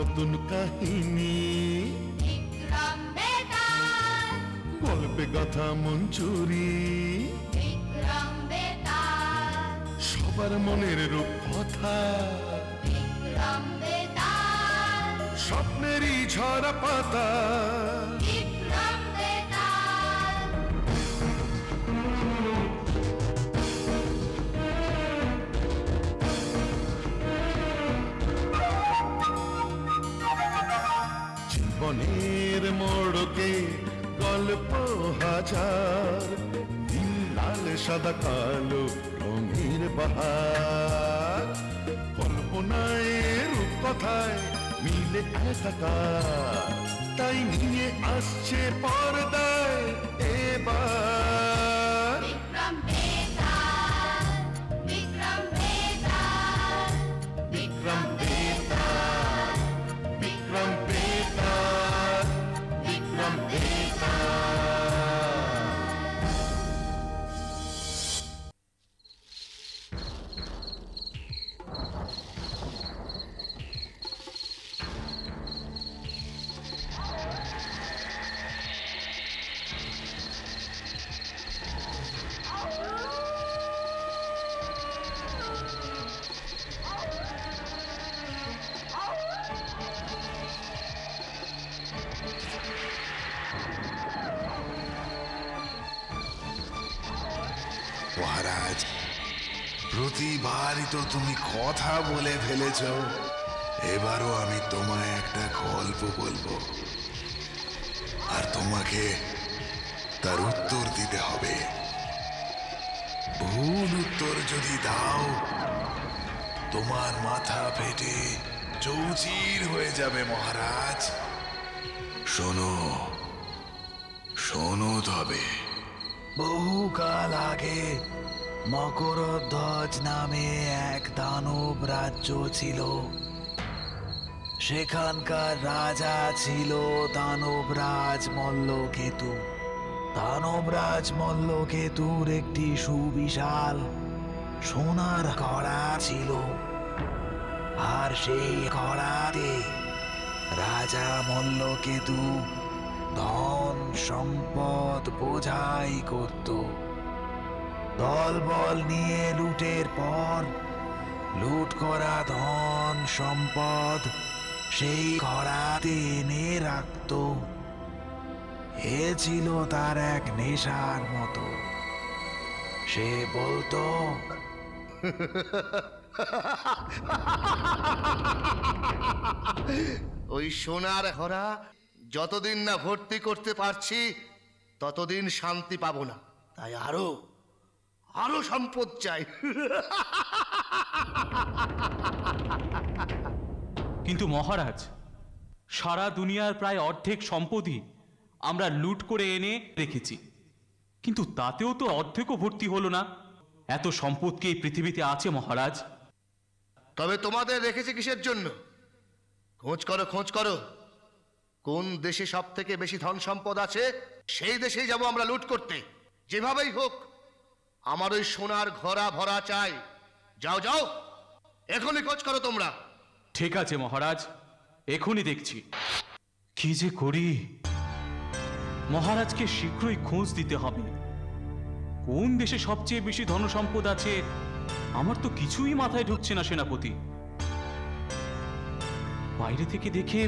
নতুন কাহিনী, বিক্রম বেতাল, গল্পে গাথা মঞ্জুরি, বিক্রম বেতাল, সবার মনের রূপকথা, বিক্রম বেতাল, স্বপ্নেরই ঝরা পাতা। বিক্রম বেতাল। জীবনের মোড়কে গল্প হাজার, নীল লাল সাদা কালো রঙের বাহার, কল্পনায় রূপকথায় মিলে একাকার, তাই নিয়ে আসছে পর্দায় এবার বিক্রম বেতাল, বিক্রম বেতাল, বিক্রম বেতাল, বিক্রম বেতাল, বিক্রম বেতাল। মহারাজ, প্রতিবারই তো তুমি কথা বলে ফেলেছ, এবারও আমি তোমায় একটা গল্প বলবো, আর তোমাকে তার উত্তর দিতে হবে। ভুল উত্তর যদি দাও, তোমার মাথা ফেটে চৌচির হয়ে যাবে মহারাজ। শোনো, শোনো তবে। বহুকাল আগে মকরধ্বজ নামে এক দানব রাজ্য ছিল। সেখানকার রাজা ছিল দানবরাজ মল্লকেতু। দানবরাজ মল্লকেতুর একটি সুবিশাল সোনার ঘোড়া ছিল, আর সেই ঘোড়াতে রাজা মল্লকেতু ধন সম্পদ বোঝাই করত। দলবল নিয়ে লুটের পর লুট করা ধন সম্পদ সেই ঘোড়াতে এনে রাখত। এ ছিল তার এক নেশার মতো। সে বলতো, ওই সোনার ঘোড়া যতদিন না ভর্তি করতে পারছি ততদিন শান্তি পাবো না, তাই আরো আরো সম্পদ চাই। কিন্তু মহারাজ, সারা দুনিয়ার প্রায় অর্ধেক সম্পদই আমরা লুট করে এনে রেখেছি, কিন্তু তাতেও তো অর্ধেকও ভর্তি হলো না। এত সম্পদ কি এই পৃথিবীতে আছে মহারাজ? তবে তোমাদের রেখেছে কিসের জন্য? খোঁজ করো, খোঁজ করো। কোন দেশে সব থেকে বেশি ধন সম্পদ আছে সেই দেশেই যাব আমরা লুট করতে। যেভাবেই হোক আমার ওই সোনার ঘোড়া ভরা চাই। যাও যাও, এখনই খোঁজ করো তোমরা। ঠিক আছে মহারাজ, এখনই দেখছি। কি যে করি, মহারাজকে শীঘ্রই খোঁজ দিতে হবে। কোন দেশে সবচেয়ে বেশি ধনসম্পদ আছে আমার তো কিছুই মাথায় ঢুকছে না সেনাপতি। বাইরে থেকে দেখে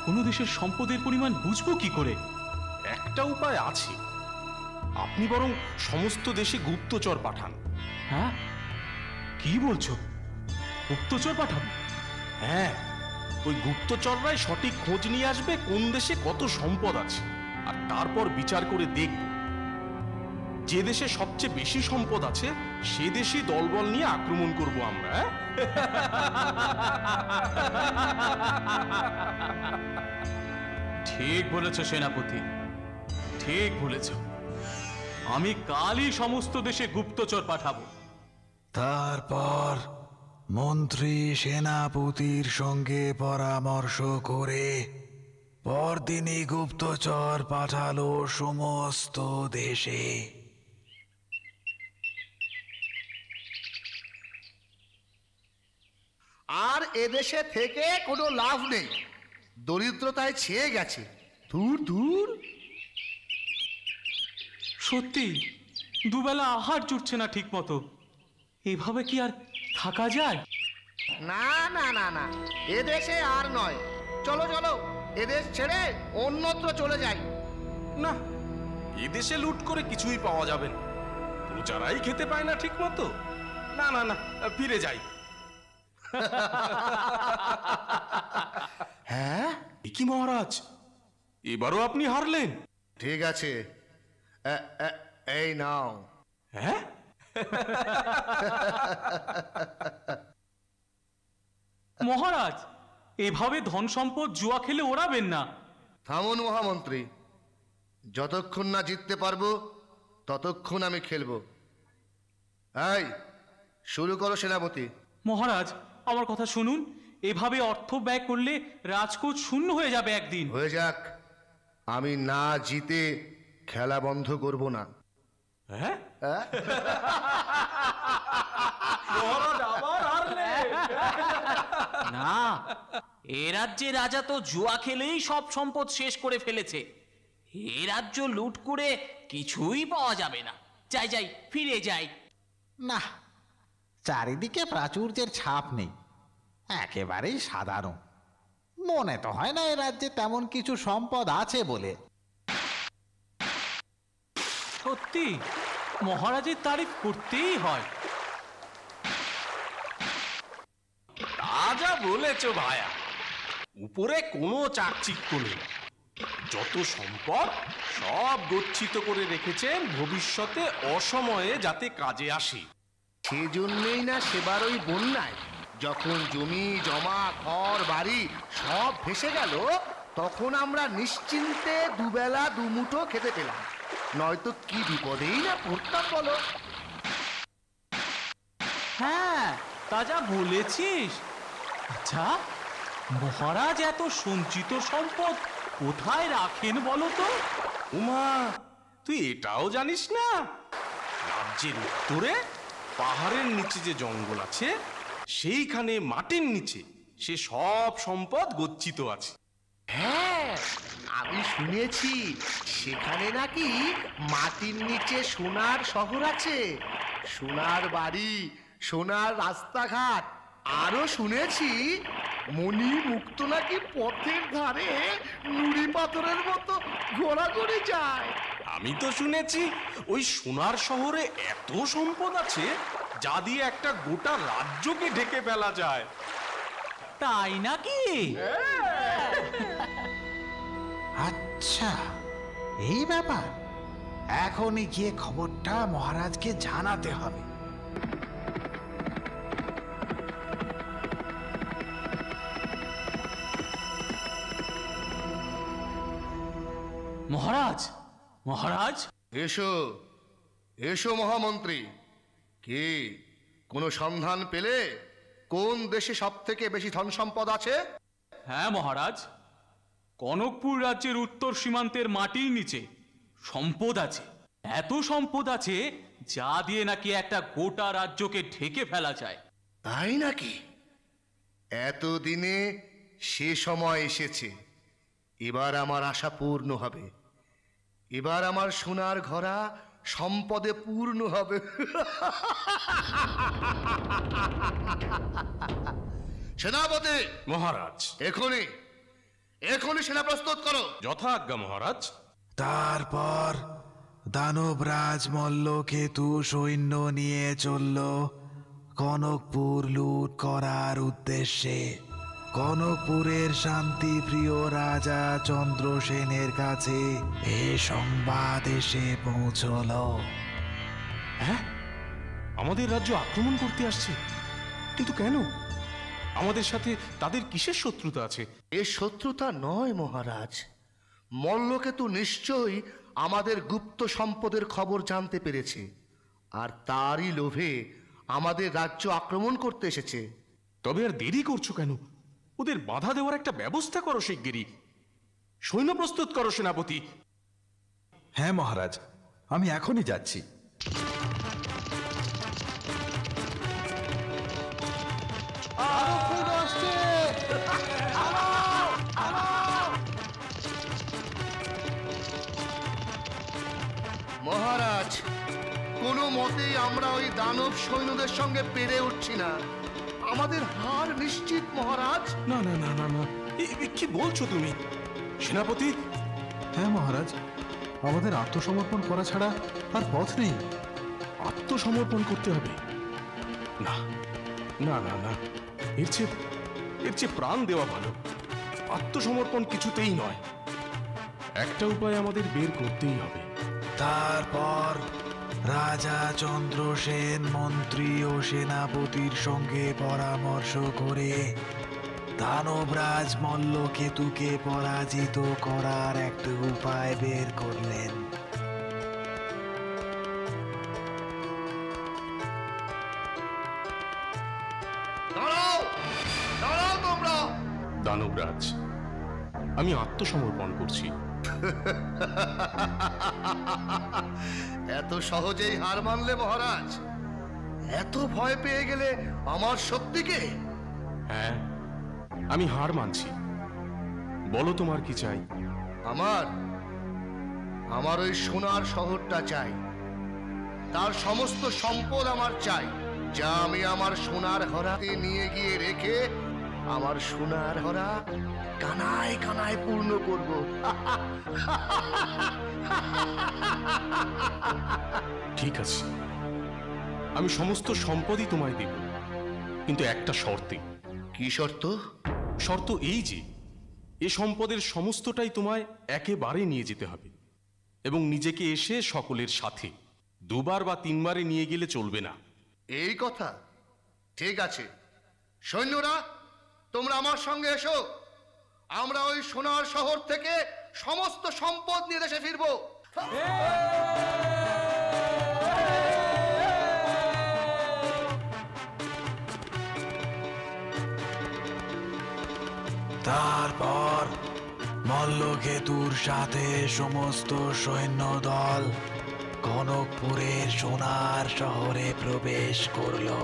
কোন দেশের সম্পদের পরিমাণ বুঝবো কি করে? একটা উপায় আছে, আপনি বরং সমস্ত দেশে গুপ্তচর পাঠান। হ্যাঁ, কি বলছো? গুপ্তচর পাঠাবো? হ্যাঁ, ওই গুপ্তচররাই সঠিক খোঁজ নিয়ে আসবে কোন দেশে কত সম্পদ আছে, আর তারপর বিচার করে দেখব যে দেশে সবচেয়ে বেশি সম্পদ আছে সে দেশই দলবল নিয়ে আক্রমণ করব আমরা। ঠিক বলেছ সেনাপতি, ঠিক বলেছ। আমি কালই সমস্ত দেশে গুপ্তচর পাঠাবো। তারপর মন্ত্রী সেনাপতির সঙ্গে পরামর্শ করে পরদিনই গুপ্তচর পাঠালো সমস্ত দেশে। আর এদেশে থেকে কোনো লাভ নেই, দরিদ্রতায় ছেয়ে গেছে। দূর দূর। সত্যি দুবেলা আহার জুটছে না ঠিক মতো। এভাবে কি আর থাকা যায়? না না না না, এদেশে আর নয়। চলো চলো, এদেশ ছেড়ে অন্যত্র চলে যাই। না, এদেশে লুট করে কিছুই পাওয়া যাবে না, প্রজারাই খেতে পায় না ঠিক মতো। না না না, ফিরে যাই। হ্যাঁ, এ কি মহারাজ, এবারও আপনি হারলেন? ঠিক আছে, এই নাও। হ্যাঁ, মহারাজ, এভাবে ধন সম্পদ জুয়া খেলে ওড়াবেন না। থামুন মহামন্ত্রী, যতক্ষণ না জিততে পারবো ততক্ষণ আমি খেলবো। এই, শুরু করো সেনাপতি। মহারাজ, আমার কথা শুনুন, এভাবে অর্থ ব্যয় করলে রাজকোট শূন্য হয়ে যাবে একদিন। হয়ে যাক, আমি না জিতে খেলা বন্ধ করব না। হ্যাঁ, হ্যাঁ? মহারাজ আবার হারলেন। না, এ রাজ্যে রাজা তো জুয়া খেলেই সব সম্পদ শেষ করে ফেলেছে। এ রাজ্য লুট করে কিছুই পাওয়া যাবে না। যাই যাই, ফিরে যাই। না, চারিদিকে প্রাচুর্যের ছাপ নেই, একেবারেই সাধারণ। মনে তো হয় না এ রাজ্যে তেমন কিছু সম্পদ আছে বলে। সত্যি মহারাজের তারিফ করতেই হয়। তা যা বলেছ ভায়া, উপরে কোনো চাকচিক্য নেই। যত সম্পদ সব গচ্ছিত করে রেখেছেন ভবিষ্যতে অসময়ে যাতে কাজে আসে। সেজন্যই না সেবার ওই বন্যায় যখন জমি জমা ঘর বাড়ি সব ভেসে গেল, তখন আমরা নিশ্চিন্তে দুবেলা দুমুঠো খেতে পেলাম। নয়তো কি বিপদেই না পড়তাম বলো। হ্যাঁ, তা যা বলেছিস। আচ্ছা, মহারাজ এত সঞ্চিত সম্পদ কোথায় রাখেন বলো তো? উমা, তুই এটাও জানিস না? রাজ্যের উত্তরে পাহাড়ের নিচে যে জঙ্গল আছে, সেইখানে মাটির নিচে সে সব সম্পদ গচ্ছিত আছে। হ্যাঁ, আমি শুনেছি সেখানে নাকি মাটির নিচে সোনার শহর আছে, সোনার বাড়ি, সোনার রাস্তাঘাট। আরো শুনেছি মণি মুক্ত নাকি পথের ধারে নুড়ি পাথরের মতো ঘোরাঘুরি যায়। আমি তো শুনেছি ওই সোনার শহরে এত সম্পদ আছে যা দিয়ে একটা গোটা রাজ্যকে ঢেকে ফেলা যায়। তাই নাকি? আচ্ছা, এই ব্যাপার। এখনই গিয়ে খবরটা মহারাজকে জানাতে হবে। মহারাজ, মহারাজ, এসো এসো মহামন্ত্রী। কি কোনো সন্ধান পেলে? কোন দেশে সব থেকে বেশি ধন সম্পদ আছে? হ্যাঁ মহারাজ, কনকপুর রাজ্যের উত্তর সীমান্তের মাটির নিচে সম্পদ আছে। এত সম্পদ আছে যা দিয়ে নাকি একটা গোটা রাজ্যকে ঢেকে ফেলা যায়। তাই নাকি? এতদিনে সে সময় এসেছে। এবার আমার আশা পূর্ণ হবে। এবার আমার সোনার ঘোড়া সম্পদে পূর্ণ হবে। সেনাপতি মহারাজ, এখনই এখনই সেনা প্রস্তুত করো। যথাজ্ঞা মহারাজ। তারপর দানবরাজ মল্লকেতু সৈন্য নিয়ে চলল কনকপুর লুট করার উদ্দেশ্যে। কনকপুরের শান্তিপ্রিয় রাজা চন্দ্রসেনের কাছে এ সংবাদ এসে পৌঁছল। হ্যাঁ, আমাদের রাজ্য আক্রমণ করতে আসছে, কিন্তু কেন? আমাদের সাথে তাদের কিসের শত্রুতা আছে? এ শত্রুতা নয় মহারাজ, মল্লকেতু নিশ্চয়ই আমাদের গুপ্ত সম্পদের খবর জানতে পেরেছে, আর তারই লোভে আমাদের রাজ্য আক্রমণ করতে এসেছে। তবে আর দেরি করছো কেন? ওদের বাধা দেওয়ার একটা ব্যবস্থা করো শিগগিরই। সৈন্য প্রস্তুত করো সেনাপতি। হ্যাঁ মহারাজ, আমি এখনই যাচ্ছি। আরো মহারাজ, কোনো মতেই আমরা ওই দানব সৈন্যদের সঙ্গে পেরে উঠছি না। আমাদের হার নিশ্চিত মহারাজ। না না না না না, কি বলছো তুমি সেনাপতি? হ্যাঁ মহারাজ, আমাদের আত্মসমর্পণ করা ছাড়া আর পথ নেই। আত্মসমর্পণ করতে হবে? না না না না, এর চেয়ে প্রাণ দেওয়া ভালো। আত্মসমর্পণ কিছুতেই নয়, একটা উপায় আমাদের বের করতেই হবে। তারপর রাজা চন্দ্রসেন মন্ত্রী ও সেনাপতির সঙ্গে পরামর্শ করে দানবরাজ মল্লকেতুকে পরাজিত করার একটা উপায় বের করলেন। দাঁড়াও, দাঁড়াও তোমরা। দানবরাজ, আমি আত্মসমর্পণ করছি। এত সহজেই হার মানলে মহারাজ? এত ভয় পেয়ে গেলে আমার শক্তিকে? হ্যাঁ, আমি হার মানছি। বলো তোমার কি চাই? আমার আমার ওই সোনার শহরটা চাই। তার সমস্ত সম্পদ আমার চাই, যা আমি আমার সোনার ঘোড়াতে নিয়ে গিয়ে রেখে আমার সোনার ঘোড়া কানায় কানায় পূর্ণ করব। ঠিক আছে, আমি সমস্ত সম্পদই তোমায় দেব, কিন্তু একটা শর্তে। কি শর্ত? শর্ত এই যে এ সম্পদের সমস্তটাই তোমায় একেবারে নিয়ে যেতে হবে, এবং নিজেকে এসে সকলের সাথে দুবার বা তিনবারে নিয়ে গেলে চলবে না। এই কথা? ঠিক আছে, সৈন্যরা তোমরা আমার সঙ্গে এসো। আমরা ওই সোনার শহর থেকে সমস্ত সম্পদ নিয়ে দেশে ফিরবো। তারপর মল্লকেতুর সাথে সমস্ত সৈন্যদল কনকপুরের সোনার শহরে প্রবেশ করলো।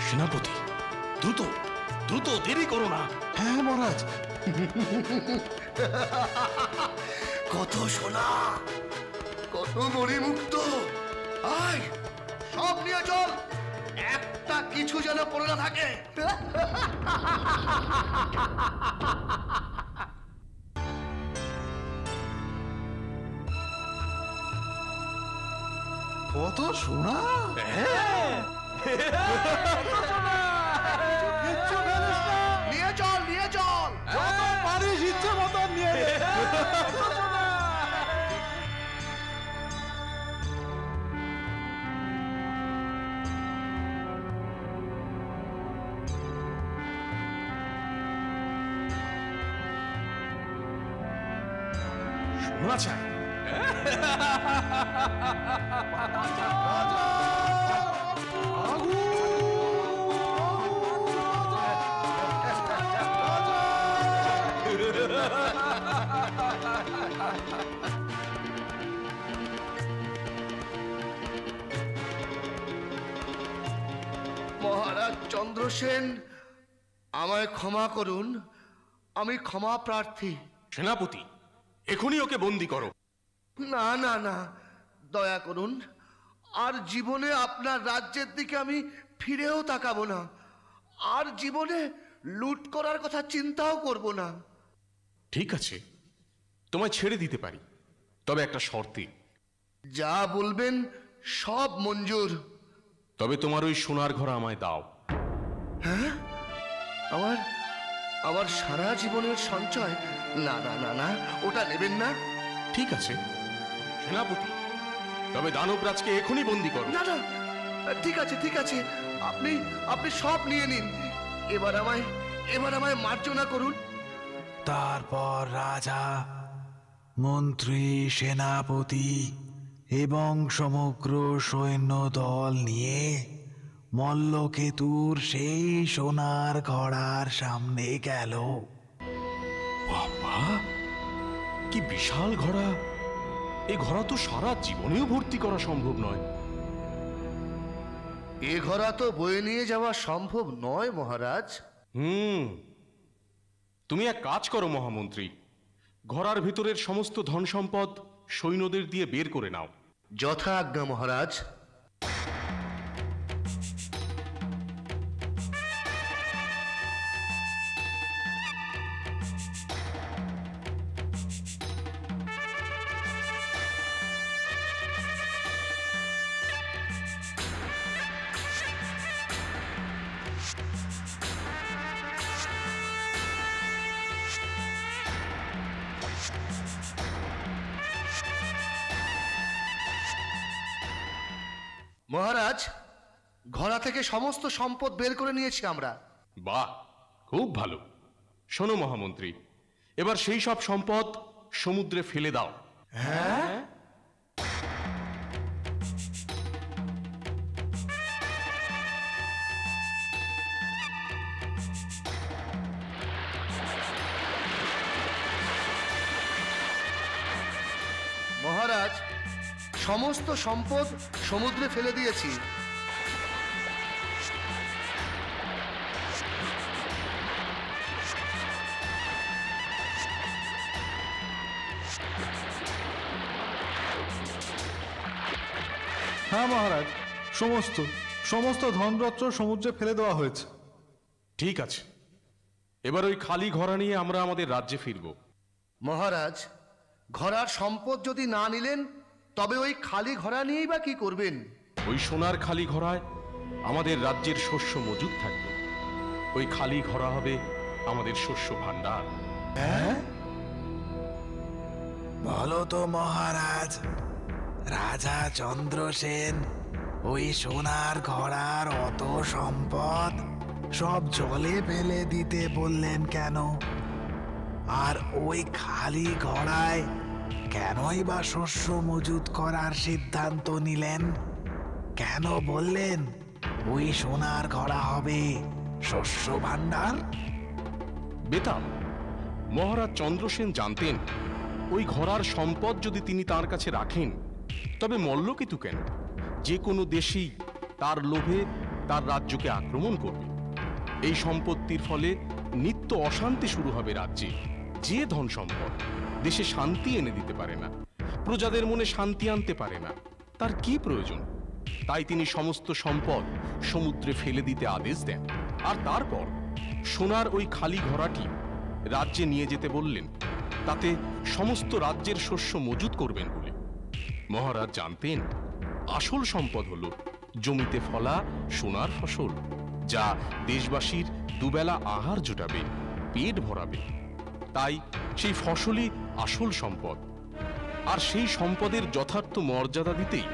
সেনাপতি, দ্রুত দ্রুত, দেরি করো না। হ্যাঁ মহারাজ। কত সোনা, কত মণিমুক্ত, আয় সব নিয়ে চল, একটা কিছু যেন পড়ে না থাকে। কত সোনা! নিয়ে চল, নিয়ে চল। পারিস ইচ্ছে মতন নিয়ে নে। শোনা চাই। মহারাজ চন্দ্রসেন, আমায় ক্ষমা করুন, আমি ক্ষমা প্রার্থী। সেনাপতি, এখনই ওকে বন্দি করো। না না না, দয়া করুন, আর জীবনে আপনার রাজ্যের দিকে আমি ফিরেও তাকাবো না, আর জীবনে লুট করার কথা চিন্তাও করব না। ঠিক আছে, তোমায় ছেড়ে দিতে পারি, তবে একটা শর্তে। যা বলবেন সব মঞ্জুর। তবে তোমার ওই সোনার ঘোড়া আমায় দাও। হ্যাঁ, আমার আমার সারা জীবনের সঞ্চয়? না না না না, ওটা নেবেন না। ঠিক আছে সেনাপতি, তবে দানবরাজকে এখনই বন্দি করো। না না, ঠিক আছে ঠিক আছে, আপনি আপনি সব নিয়ে নিন। এবার আমায় মার্জনা করুন। তারপর রাজা, মন্ত্রী, সেনাপতি এবং সমগ্র সৈন্যদল নিয়ে মল্লকেতুর সেই সোনার ঘোড়ার সামনে গেল। বাবা, কি বিশাল ঘোড়া! এই ঘোড়া তো সারা জীবনেও ভর্তি করা সম্ভব নয়। এ ঘোড়া তো বয়ে নিয়ে যাওয়া সম্ভব নয় মহারাজ। তুমি এক কাজ করো মহামন্ত্রী, ঘোড়ার ভিতরের সমস্ত ধন সম্পদ সৈন্যদের দিয়ে বের করে নাও। যথা আজ্ঞা মহারাজ। মহারাজ, ঘোড়া থেকে সমস্ত সম্পদ বের করে নিয়েছি আমরা। বাহ, খুব ভালো। শোনো মহামন্ত্রী, এবার সেই সব সম্পদ সমুদ্রে ফেলে দাও। হ্যাঁ? মহারাজ, সমস্ত সম্পদ সমুদ্রে ফেলে দিয়েছি। হ্যাঁ মহারাজ, সমস্ত সমস্ত ধনরত্ন সমুদ্রে ফেলে দেওয়া হয়েছে। ঠিক আছে, এবার ওই খালি ঘোড়া নিয়ে আমরা আমাদের রাজ্যে ফিরব। মহারাজ, ঘোড়ার সম্পদ যদি না নিলেন তবে ওই খালি ঘোড়া নিয়েই বা কি করবেন? ওই সোনার খালি ঘোড়ায় আমাদের রাজ্যের শস্য মজুদ থাকবে। ওই খালি ঘোড়া হবে আমাদের শস্য ভাণ্ডার। বলো তো মহারাজ, রাজা চন্দ্রসেন ওই সোনার ঘোড়ার অত সম্পদ সব জলে ফেলে দিতে বললেন কেন? আর ওই খালি ঘোড়ায় কেনই বা শস্য মজুত করার সিদ্ধান্ত নিলেন? কেন বললেন ওই সোনার ঘোড়া হবে শস্য ভাণ্ডার? বেতাল, মহারাজ চন্দ্রসেন জানতেন ওই ঘোড়ার সম্পদ যদি তিনি তার কাছে রাখেন তবে মল্লকেতু কেন যে কোনো দেশেই তার লোভে তার রাজ্যকে আক্রমণ করবে। এই সম্পত্তির ফলে নিত্য অশান্তি শুরু হবে রাজ্যে। যে ধন সম্পদ দেশে শান্তি এনে দিতে পারে না, প্রজাদের মনে শান্তি আনতে পারে না, তার কি প্রয়োজন? তাই তিনি সমস্ত সম্পদ সমুদ্রে ফেলে দিতে আদেশ দেন। আর তারপর সোনার ওই খালি ঘোড়াটি রাজ্যে নিয়ে যেতে বললেন, তাতে সমস্ত রাজ্যের শস্য মজুত করবেন বলে। মহারাজ জানতেন আসল সম্পদ হলো জমিতে ফলা সোনার ফসল, যা দেশবাসীর দুবেলা আহার জোটাবে, পেট ভরাবে। তাই সেই ফসলই আসল সম্পদ। আর সেই সম্পদের যথার্থ মর্যাদা দিতেই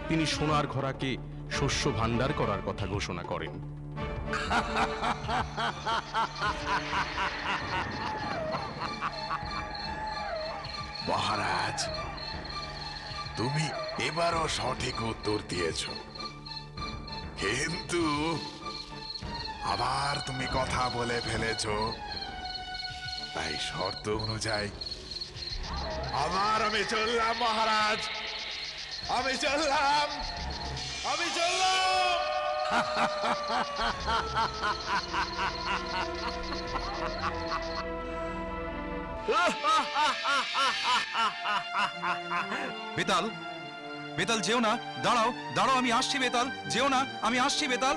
তিনি সোনার ঘোড়াকে শস্য ভাণ্ডার করার কথা ঘোষণা করেন। মহারাজ, তুমি এবারও সঠিক উত্তর দিয়েছ, কিন্তু আবার তুমি কথা বলে ফেলেছ। তাই শর্ত অনুযায়ী আবার আমি চললাম মহারাজ, আমি চললাম। বেতাল, বেতাল যেও না, দাঁড়াও দাঁড়াও, আমি আসছি বেতাল, যেও না, আমি আসছি বেতাল।